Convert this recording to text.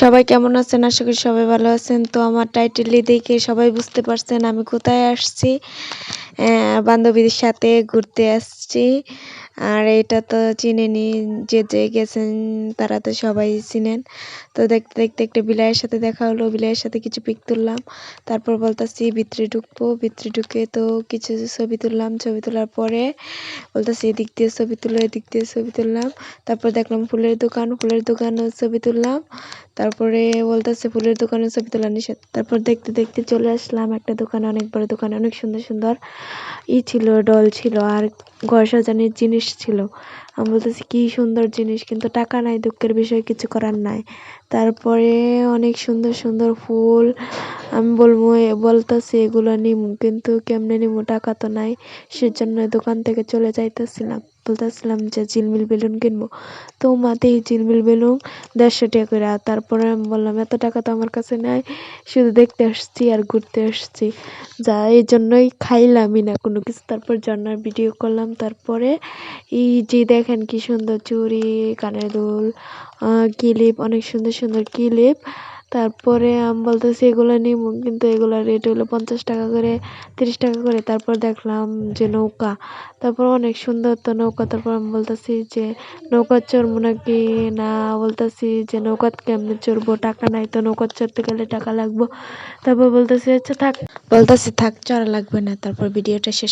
সবাই কেমন আছেন? আশা করি সবাই ভালো আছেন। তো আমার টাইটেলই দেখে সবাই বুঝতে পারছেন আমি কোথায় আসছি। বান্ধবীদের সাথে ঘুরতে আসছি। আর এটা তো চিনেনই, যে গেছেন তারা তো সবাই চিনেন। তো দেখতে দেখতে একটা বিলাইয়ের সাথে দেখা হলো, বিলাইয়ের সাথে কিছু পিক তুললাম। তারপর বলতেছি ভিতরে ঢুকবো, ভিতরে ঢুকে তো কিছু ছবি তুললাম। ছবি তোলার পরে বলতেছি এদিক দিয়ে ছবি তুলো, এদিক দিয়ে ছবি তুললাম। তারপর দেখলাম ফুলের দোকান, ফুলের দোকানেও ছবি তুললাম। তারপরে বলতেছে ফুলের দোকানে ছবি তোলা নিষেধ। তারপর দেখতে দেখতে চলে আসলাম একটা দোকানে, অনেক বড় দোকানে, অনেক সুন্দর সুন্দর ছিল, ডল ছিল আর ঘর সাজানোর জিনিস ছিল। আমি বলতেছি কি সুন্দর জিনিস, কিন্তু টাকা নাই, দুঃখের বিষয়, কিছু করার নাই। তারপরে অনেক সুন্দর সুন্দর ফুল, আমি বলতেছি এগুলো নিমু, কিন্তু কেমনে নিমু, টাকা তো নাই। সেজন্য দোকান থেকে চলে যাইতেছিলাম, বলতেছিলাম যে ঝিলমিল বেলুন কিনবো। তো মাতেই ঝিলমিল বেলুন 150 টাকা করে। আর তারপরে আমি বললাম এত টাকা তো আমার কাছে নাই, শুধু দেখতে আসছি আর ঘুরতে আসছি, যা এই জন্যই খাইলামই না কোনো কিছু। তারপর ঝর্ণার ভিডিও করলাম। তারপরে এই যে দেখেন কি সুন্দর চুড়ি, কানের দুল, ক্লিপ, অনেক সুন্দর সুন্দর ক্লিপ। তারপরে আমি বলতেছি এগুলো নিব, কিন্তু এগুলোর রেট হলো 50 টাকা করে, 30 টাকা করে। তারপর দেখলাম যে নৌকা, তারপর অনেক সুন্দর তো নৌকা। তারপর আমি বলতেছি যে নৌকা চড়বো নাকি না, বলতেছি যে নৌকা কেমনে চড়বো, টাকা নাই তো, নৌকা চড়তে গেলে টাকা লাগবো। তারপর বলতেছি আচ্ছা থাক, বলতেছি থাক, চড়া লাগবে না। তারপর ভিডিওটা শেষ